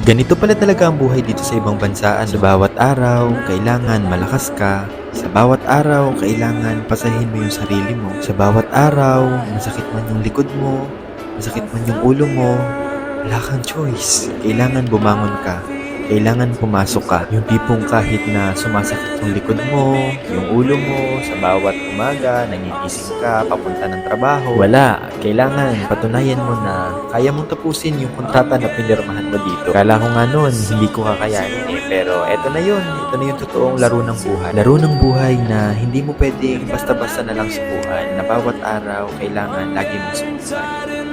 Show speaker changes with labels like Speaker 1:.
Speaker 1: Ganito pala talaga ang buhay dito sa ibang bansa. Sa bawat araw, kailangan malakas ka. Sa bawat araw, kailangan pasahin mo yung sarili mo. Sa bawat araw, masakit man yung likod mo, masakit man yung ulo mo, wala kang choice. Kailangan bumangon ka. Kailangan pumasok ka. Yung tipong kahit na sumasakit yung likod mo, yung ulo mo, sa bawat umaga, nagigising ka, papunta ng trabaho. Wala. Kailangan patunayan mo na kaya mong tapusin yung kontrata na pinirmahan mo dito. Kala ko nga noon, hindi ko kakayanin eh. Pero eto na yun. Ito na yung totoong laro ng buhay. Laro ng buhay na hindi mo pwedeng basta-basta na lang subukan. Na bawat araw, kailangan lagi mong subukan.